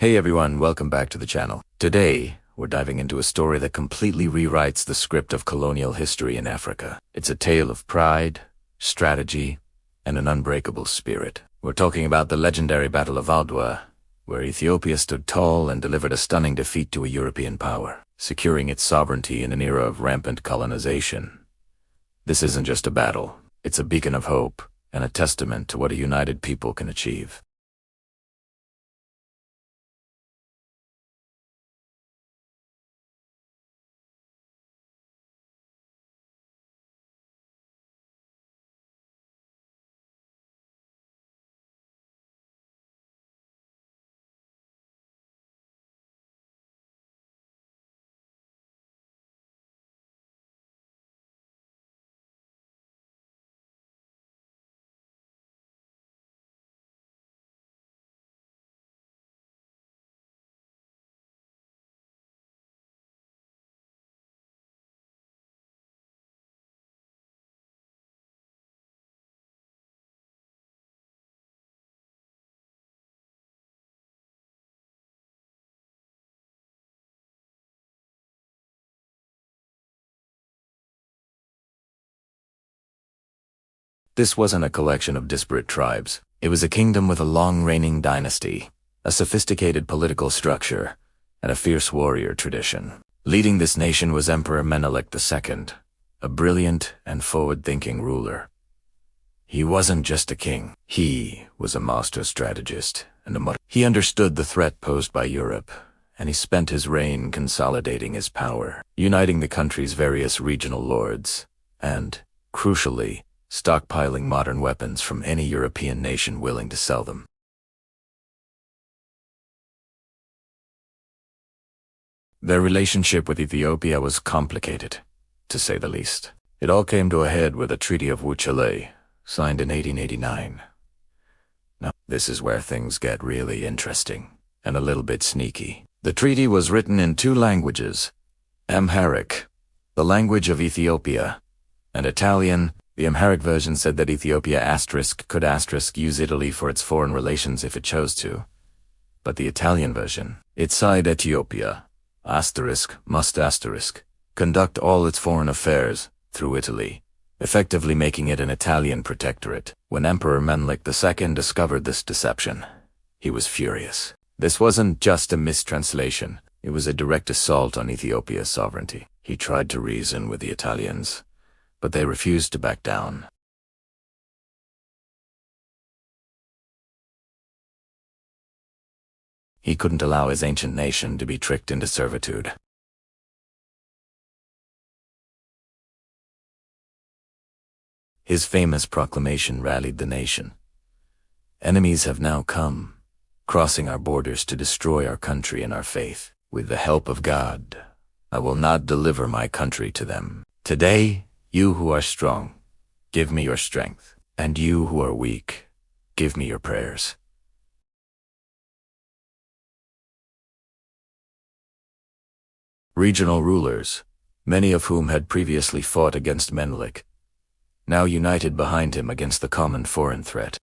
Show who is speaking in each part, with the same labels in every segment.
Speaker 1: Hey everyone, welcome back to the channel. Today, we're diving into a story that completely rewrites the script of colonial history in Africa. It's a tale of pride, strategy, and an unbreakable spirit. We're talking about the legendary Battle of Adwa, where Ethiopia stood tall and delivered a stunning defeat to a European power, securing its sovereignty in an era of rampant colonization. This isn't just a battle, it's a beacon of hope and a testament to what a united people can achieve. This wasn't a collection of disparate tribes. It was a kingdom with a long-reigning dynasty, a sophisticated political structure, and a fierce warrior tradition. Leading this nation was Emperor Menelik II, a brilliant and forward-thinking ruler. He wasn't just a king. He was a master strategist and He understood the threat posed by Europe, and he spent his reign consolidating his power, uniting the country's various regional lords, and, crucially, stockpiling modern weapons from any European nation willing to sell them. Their relationship with Ethiopia was complicated, to say the least. It all came to a head with the Treaty of Wuchale, signed in 1889. Now, this is where things get really interesting, and a little bit sneaky. The treaty was written in two languages: Amharic, the language of Ethiopia, and Italian. The Amharic version said that Ethiopia could use Italy for its foreign relations if it chose to. But the Italian version, it said Ethiopia, must conduct all its foreign affairs through Italy, effectively making it an Italian protectorate. When Emperor Menelik II discovered this deception, he was furious. This wasn't just a mistranslation, it was a direct assault on Ethiopia's sovereignty. He tried to reason with the Italians, but they refused to back down. He couldn't allow his ancient nation to be tricked into servitude. His famous proclamation rallied the nation. Enemies have now come, crossing our borders to destroy our country and our faith. With the help of God, I will not deliver my country to them. Today, you who are strong, give me your strength, and you who are weak, give me your prayers. Regional rulers, many of whom had previously fought against Menelik, now united behind him against the common foreign threat.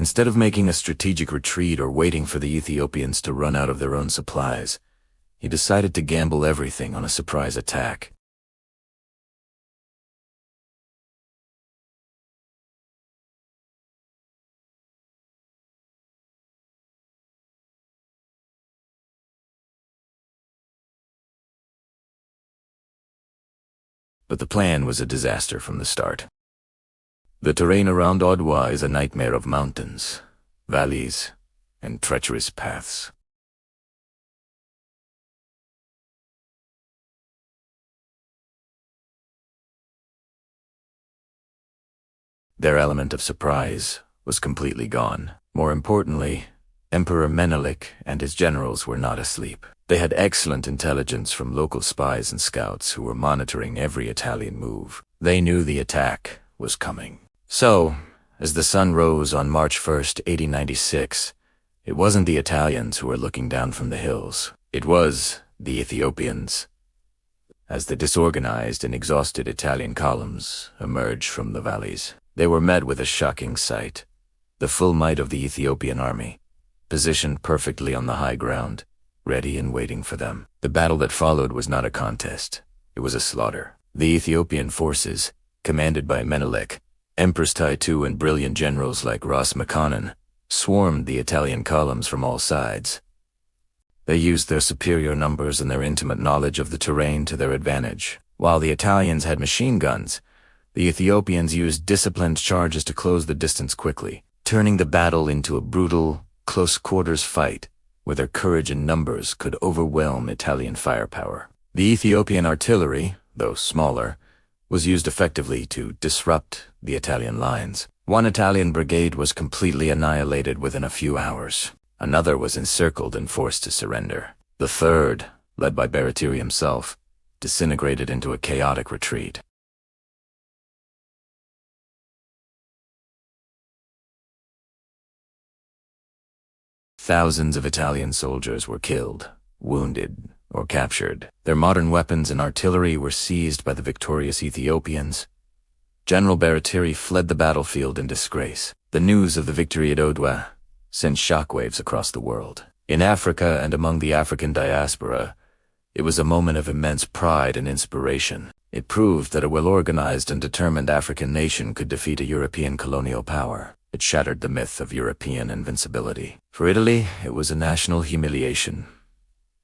Speaker 1: Instead of making a strategic retreat or waiting for the Ethiopians to run out of their own supplies, he decided to gamble everything on a surprise attack. But the plan was a disaster from the start. The terrain around Adwa is a nightmare of mountains, valleys, and treacherous paths. Their element of surprise was completely gone. More importantly, Emperor Menelik and his generals were not asleep. They had excellent intelligence from local spies and scouts who were monitoring every Italian move. They knew the attack was coming. So, as the sun rose on March 1st, 1896, it wasn't the Italians who were looking down from the hills. It was the Ethiopians. As the disorganized and exhausted Italian columns emerged from the valleys, they were met with a shocking sight. The full might of the Ethiopian army, positioned perfectly on the high ground, ready and waiting for them. The battle that followed was not a contest. It was a slaughter. The Ethiopian forces, commanded by Menelik, Empress II, and brilliant generals like Ras Makanan, swarmed the Italian columns from all sides. They used their superior numbers and their intimate knowledge of the terrain to their advantage. While the Italians had machine guns, the Ethiopians used disciplined charges to close the distance quickly, turning the battle into a brutal, close-quarters fight where their courage and numbers could overwhelm Italian firepower. The Ethiopian artillery, though smaller, was used effectively to disrupt the Italian lines. One Italian brigade was completely annihilated within a few hours. Another was encircled and forced to surrender. The third, led by Baratieri himself, disintegrated into a chaotic retreat. Thousands of Italian soldiers were killed, wounded, or captured. Their modern weapons and artillery were seized by the victorious Ethiopians. General Baratieri fled the battlefield in disgrace. The news of the victory at Adwa sent shockwaves across the world. In Africa and among the African diaspora, it was a moment of immense pride and inspiration. It proved that a well-organized and determined African nation could defeat a European colonial power. It shattered the myth of European invincibility. For Italy, it was a national humiliation.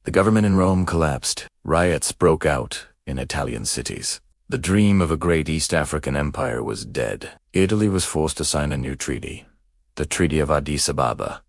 Speaker 1: The government in Rome collapsed. Riots broke out in Italian cities. The dream of a great East African empire was dead. Italy was forced to sign a new treaty, the Treaty of Addis Ababa,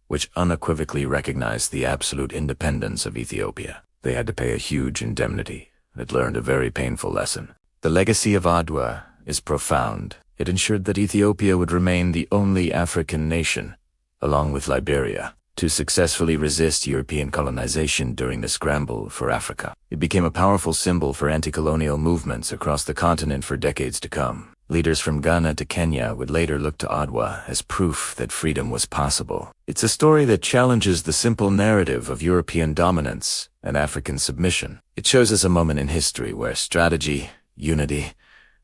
Speaker 1: which unequivocally recognized the absolute independence of Ethiopia. They had to pay a huge indemnity. It learned a very painful lesson. The legacy of Adwa is profound. It ensured that Ethiopia would remain the only African nation, along with Liberia, to successfully resist European colonization during the scramble for Africa. It became a powerful symbol for anti-colonial movements across the continent for decades to come. Leaders from Ghana to Kenya would later look to Adwa as proof that freedom was possible. It's a story that challenges the simple narrative of European dominance and African submission. It shows us a moment in history where strategy, unity,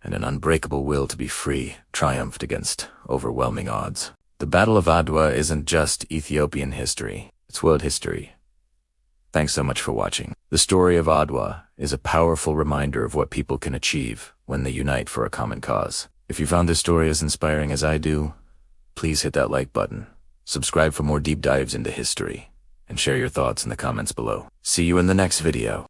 Speaker 1: and an unbreakable will to be free triumphed against overwhelming odds. The Battle of Adwa isn't just Ethiopian history, it's world history. Thanks so much for watching. The story of Adwa is a powerful reminder of what people can achieve when they unite for a common cause. If you found this story as inspiring as I do, please hit that like button, subscribe for more deep dives into history, and share your thoughts in the comments below. See you in the next video.